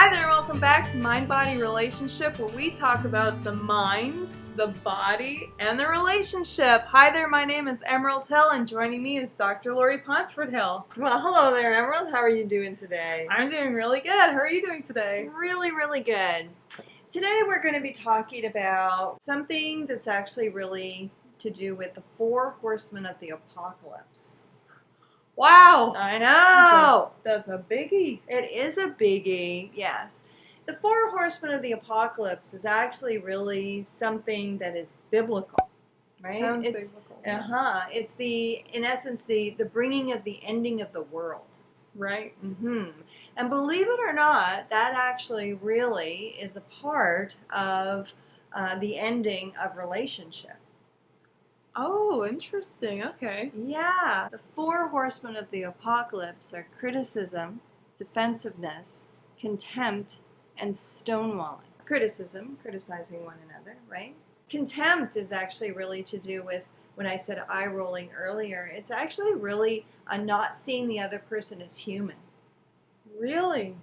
Hi there, welcome back to Mind Body Relationship, where we talk about the mind, the body, and the relationship. Hi there, my name is Emerald Hill, and joining me is Dr. Laurie Hill. Well, hello there, Emerald. How are you doing today? I'm doing really good. How are you doing today? Really, really good. Today we're going to be talking about something that's actually really to do with the 4 horsemen of the apocalypse. Wow! I know! That's a biggie. It is a biggie, yes. The 4 horsemen of the apocalypse is actually really something that is biblical, right? Sounds biblical. It's in essence, the bringing of the ending of the world. Right. And believe it or not, that actually really is a part of the ending of relationship. Oh, interesting. Okay. Yeah. The 4 horsemen of the apocalypse are criticism, defensiveness, contempt, and stonewalling. Criticism, criticizing one another, right? Contempt is actually really to do with, when I said eye rolling earlier, it's actually really not seeing the other person as human. Really?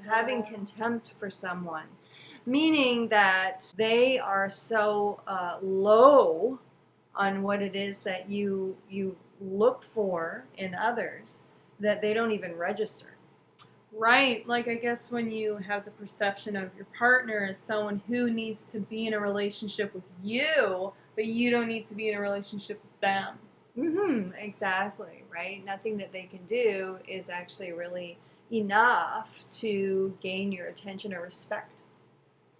Having contempt for someone, meaning that they are so low on what it is that you look for in others that they don't even register. Right. Like, I guess when you have the perception of your partner as someone who needs to be in a relationship with you, but you don't need to be in a relationship with them. Exactly, right? Nothing that they can do is actually really enough to gain your attention or respect.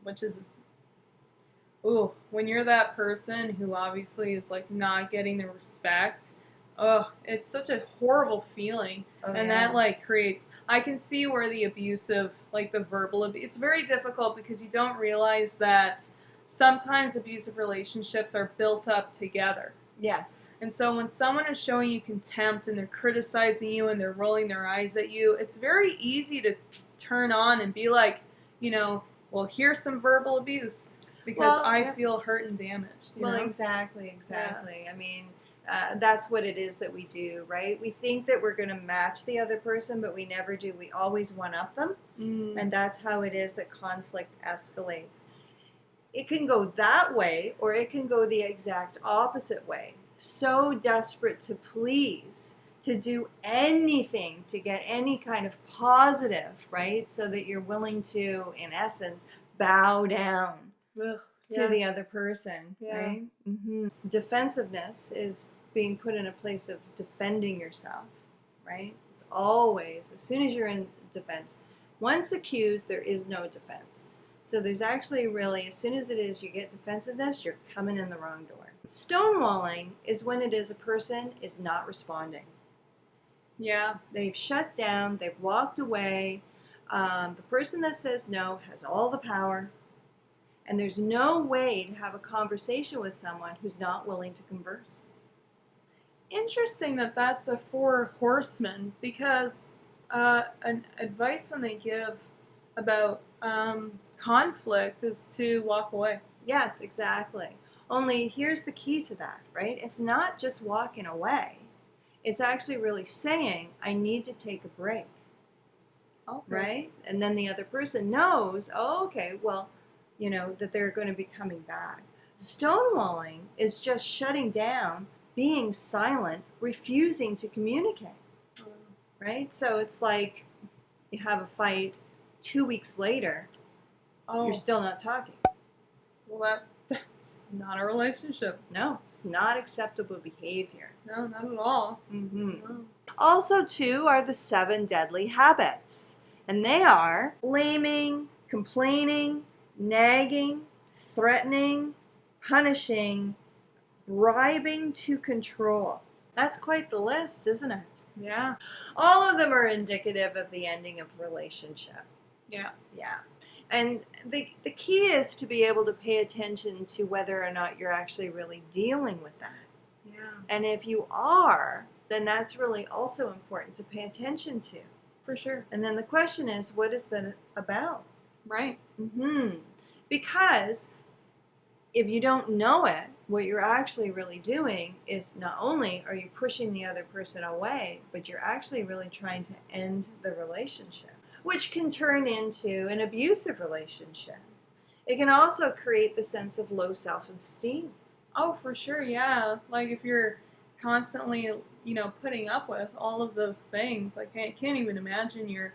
Which is, ooh, when you're that person who obviously is like not getting the respect, it's such a horrible feeling. That like creates, I can see where the abusive, like the verbal abuse, it's very difficult because you don't realize that sometimes abusive relationships are built up together. Yes. And so when someone is showing you contempt and they're criticizing you and they're rolling their eyes at you, it's very easy to turn on and be like, well, here's some verbal abuse because I feel hurt and damaged. You know? Exactly. Yeah. I mean, that's what it is that we do, right? We think that we're going to match the other person, but we never do. We always one-up them, and that's how it is that conflict escalates. It can go that way, or it can go the exact opposite way. So desperate to please, to do anything to get any kind of positive, right? So that you're willing to, in essence, bow down to the other person, right? Defensiveness is being put in a place of defending yourself, right? It's always, as soon as you're in defense, once accused, there is no defense. So there's actually really, as soon as it is you get defensiveness, you're coming in the wrong door. Stonewalling is when it is a person is not responding. Yeah. They've shut down, they've walked away. The person that says no has all the power. And there's no way to have a conversation with someone who's not willing to converse. Interesting that that's a 4 horsemen, because an advice when they give about conflict is to walk away. Yes, exactly. Only here's the key to that, right? It's not just walking away. It's actually really saying, I need to take a break. Okay. Right? And then the other person knows, that they're going to be coming back. Stonewalling is just shutting down, being silent, refusing to communicate. Right? So it's like you have a fight 2 weeks later. You're still not talking. Well, that's not a relationship. No, it's not acceptable behavior. No, not at all. No. Also, too, are the 7 deadly habits. And they are blaming, complaining, nagging, threatening, punishing, bribing to control. That's quite the list, isn't it? Yeah. All of them are indicative of the ending of relationship. Yeah. And the key is to be able to pay attention to whether or not you're actually really dealing with that. Yeah. And if you are, then that's really also important to pay attention to. For sure. And then the question is, what is that about? Right. Because if you don't know it, what you're actually really doing is not only are you pushing the other person away, but you're actually really trying to end the relationship. which can turn into an abusive relationship. It can also create the sense of low self-esteem. Oh, for sure, yeah. Like if you're constantly, putting up with all of those things, like I can't even imagine your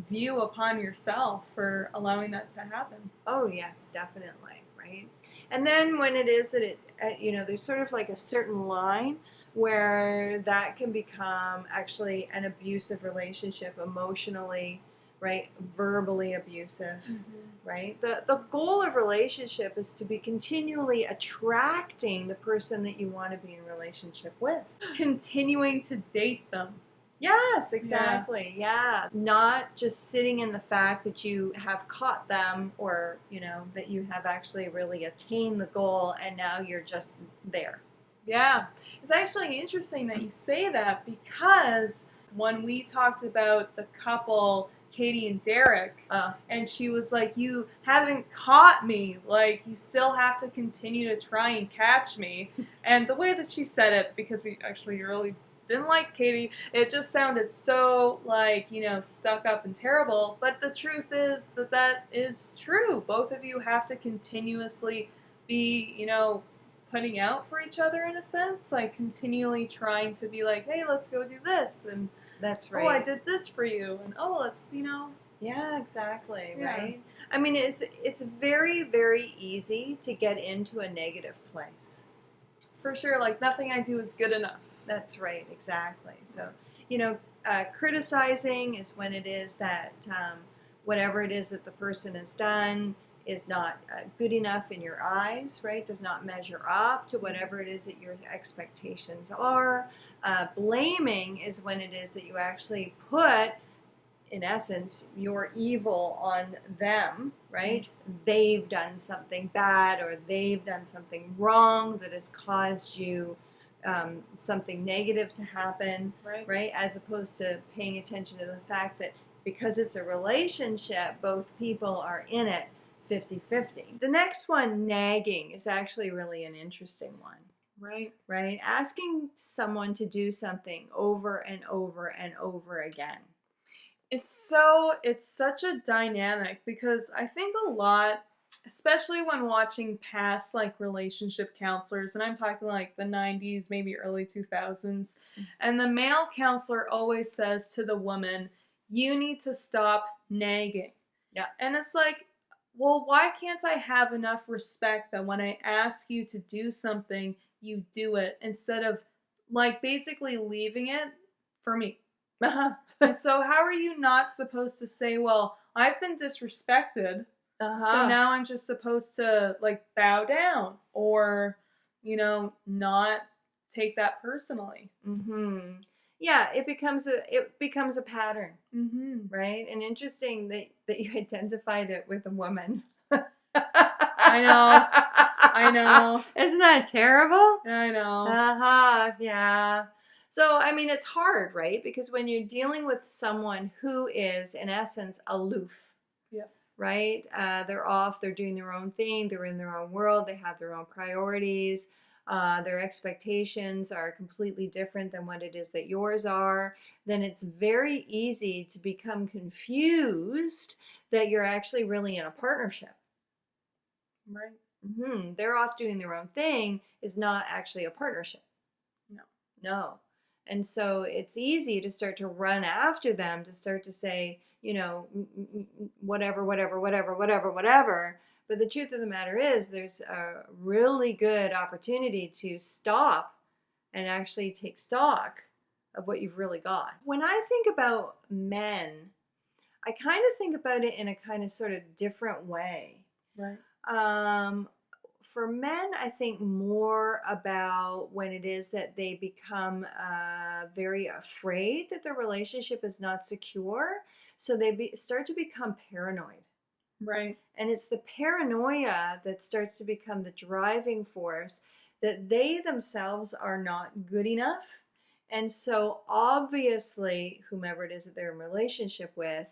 view upon yourself for allowing that to happen. Oh, yes, definitely, right? And then when it is that there's sort of like a certain line where that can become actually an abusive relationship emotionally, right? Verbally abusive, right? The goal of relationship is to be continually attracting the person that you want to be in relationship with. Continuing to date them. Yes, exactly. Yeah. Not just sitting in the fact that you have caught them or, that you have actually really attained the goal and now you're just there. Yeah. It's actually interesting that you say that because when we talked about the couple, Katie and Derek, and she was like, you haven't caught me. Like, you still have to continue to try and catch me. And the way that she said it, because we actually really didn't like Katie, it just sounded so like, stuck up and terrible. But the truth is that is true. Both of you have to continuously be, putting out for each other in a sense, like continually trying to be like, hey, let's go do this. And that's right. Oh, I did this for you. And oh, let's, Yeah, exactly. Yeah. Right. I mean, it's very, very easy to get into a negative place. For sure. Like nothing I do is good enough. That's right, exactly. So, criticizing is when it is that whatever it is that the person has done is not good enough in your eyes, right? Does not measure up to whatever it is that your expectations are. Blaming is when it is that you actually put, in essence, your evil on them, right? They've done something bad or they've done something wrong that has caused you something negative to happen, right? As opposed to paying attention to the fact that because it's a relationship, both people are in it 50-50. The next one, nagging, is actually really an interesting one. Right? Asking someone to do something over and over and over again. It's such a dynamic because I think a lot, especially when watching past like relationship counselors, and I'm talking like the 90s, maybe early 2000s, and the male counselor always says to the woman, you need to stop nagging. Yeah. And it's like, well, why can't I have enough respect that when I ask you to do something, you do it instead of like basically leaving it for me? And so how are you not supposed to say, well, I've been disrespected, so now I'm just supposed to like bow down or, not take that personally? Yeah, it becomes a pattern, right? And interesting that you identified it with a woman. I know. Isn't that terrible? I know. Yeah. So, I mean, it's hard, right? Because when you're dealing with someone who is, in essence, aloof. Yes. Right? They're off, they're doing their own thing, they're in their own world, they have their own priorities. Their expectations are completely different than what it is that yours are, then it's very easy to become confused that you're actually really in a partnership. Right. They're off doing their own thing is not actually a partnership. No. And so it's easy to start to run after them, to start to say, whatever. But the truth of the matter is there's a really good opportunity to stop and actually take stock of what you've really got. When I think about men, I kind of think about it in a kind of sort of different way. Right. For men, I think more about when it is that they become very afraid that their relationship is not secure. So they start to become paranoid. Right. And it's the paranoia that starts to become the driving force that they themselves are not good enough. And so obviously, whomever it is that they're in relationship with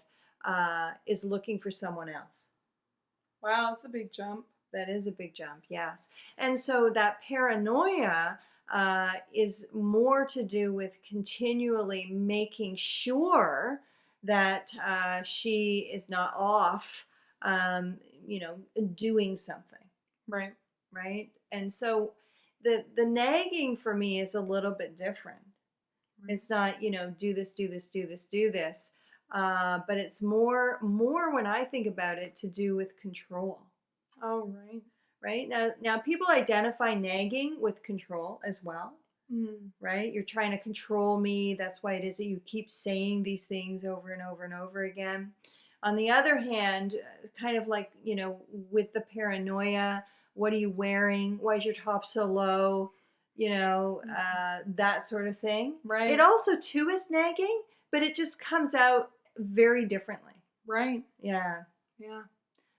is looking for someone else. Wow, that's a big jump. That is a big jump, yes. And so that paranoia is more to do with continually making sure that she is not off, doing something. Right. Right. And so the nagging for me is a little bit different. Right. It's not, do this, do this, do this, do this. But it's more when I think about it to do with control. Oh, right. Right. Now people identify nagging with control as well. Right? You're trying to control me. That's why it is that you keep saying these things over and over and over again. On the other hand, kind of like, with the paranoia, what are you wearing? Why is your top so low? That sort of thing. Right. It also too is nagging, but it just comes out very differently. Right. Yeah. Yeah.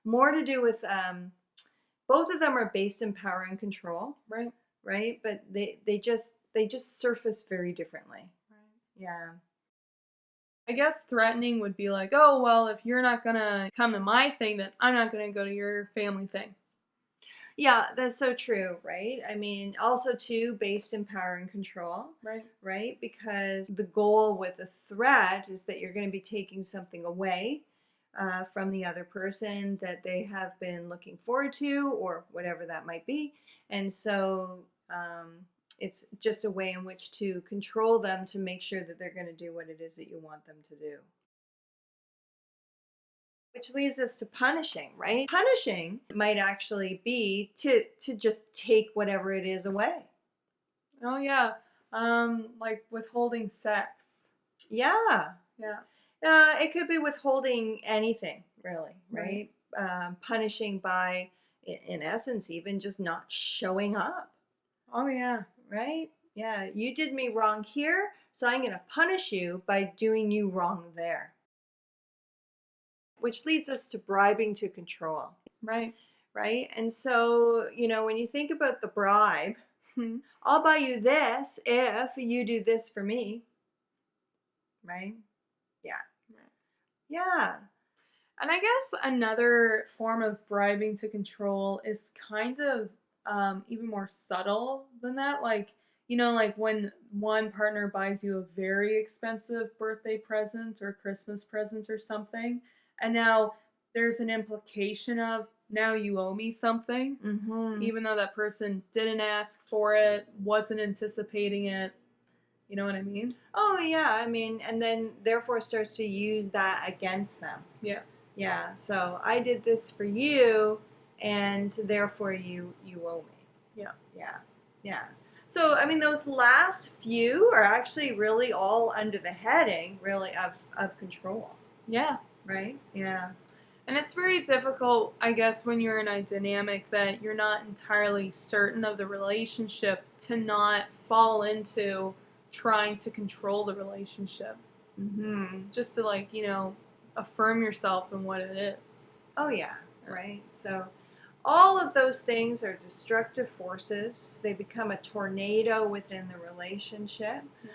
More to do with, both of them are based in power and control. Right. Right. But they just surface very differently. Right. Yeah. I guess threatening would be like, oh, well, if you're not going to come to my thing, then I'm not going to go to your family thing. Yeah, that's so true, right? I mean, also too, based in power and control. Right. Right? Because the goal with a threat is that you're going to be taking something away from the other person that they have been looking forward to, or whatever that might be. And so it's just a way in which to control them to make sure that they're going to do what it is that you want them to do. Which leads us to punishing, right? Punishing might actually be to just take whatever it is away. Oh, yeah. Like withholding sex. Yeah. Yeah. It could be withholding anything, really, right? Punishing by, in essence, even just not showing up. Oh, yeah. Right? Yeah. You did me wrong here, so I'm going to punish you by doing you wrong there. Which leads us to bribing to control. Right. Right? And so, when you think about the bribe, I'll buy you this if you do this for me. Right? Yeah. Right. Yeah. And I guess another form of bribing to control is kind of even more subtle than that. Like, like when one partner buys you a very expensive birthday present or Christmas present or something, and now there's an implication of, now you owe me something, even though that person didn't ask for it, wasn't anticipating it. You know what I mean? Oh, yeah. I mean, and then therefore starts to use that against them. Yeah. Yeah. So I did this for you, and therefore you owe me. Yeah. Yeah. Yeah. So, I mean, those last few are actually really all under the heading, really, of control. Yeah. Right? Yeah. And it's very difficult, I guess, when you're in a dynamic that you're not entirely certain of the relationship, to not fall into trying to control the relationship. Just to, affirm yourself in what it is. Oh, yeah. Right? So all of those things are destructive forces. They become a tornado within the relationship. Yeah.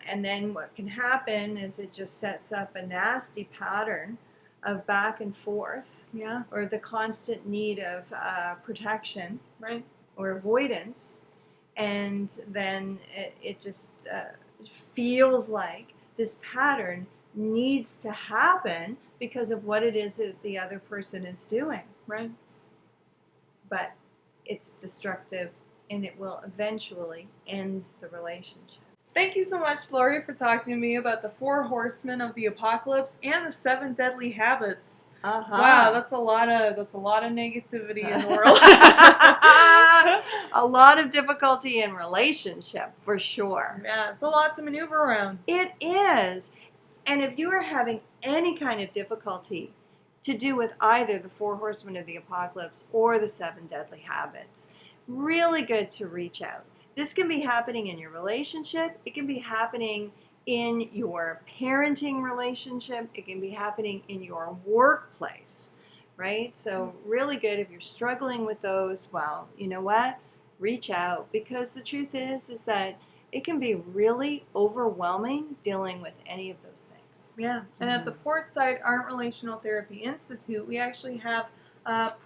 And then what can happen is it just sets up a nasty pattern of back and forth. Yeah. Or the constant need of protection. Right. Or avoidance. And then it just feels like this pattern needs to happen because of what it is that the other person is doing. Right. But it's destructive, and it will eventually end the relationship. Thank you so much, Laurie, for talking to me about the 4 horsemen of the apocalypse and the 7 deadly habits. Wow, that's a lot of negativity in the world. A lot of difficulty in relationship, for sure. Yeah, it's a lot to maneuver around. It is. And if you are having any kind of difficulty to do with either the 4 horsemen of the apocalypse or the 7 deadly habits, really good to reach out. This can be happening in your relationship. It can be happening in your parenting relationship. It can be happening in your workplace, right? So really good if you're struggling with those. Well, you know what? Reach out, because the truth is that it can be really overwhelming dealing with any of those things. Yeah. And at the Portside ART Relational Therapy Institute, we actually have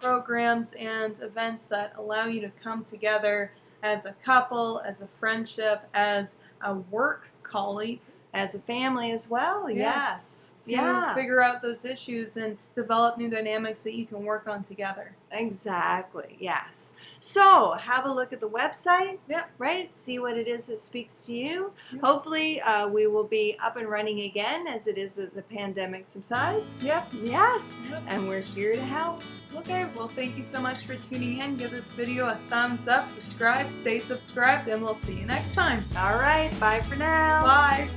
programs and events that allow you to come together as a couple, as a friendship, as a work colleague, as a family as well. Yes. To figure out those issues and develop new dynamics that you can work on together. Exactly, yes. So, have a look at the website, Yep. right? See what it is that speaks to you. Yep. Hopefully, we will be up and running again as it is that the pandemic subsides. Yep. Yes, Yep. and we're here to help. Okay, well, thank you so much for tuning in. Give this video a thumbs up, subscribe, stay subscribed, and we'll see you next time. All right, bye for now. Bye.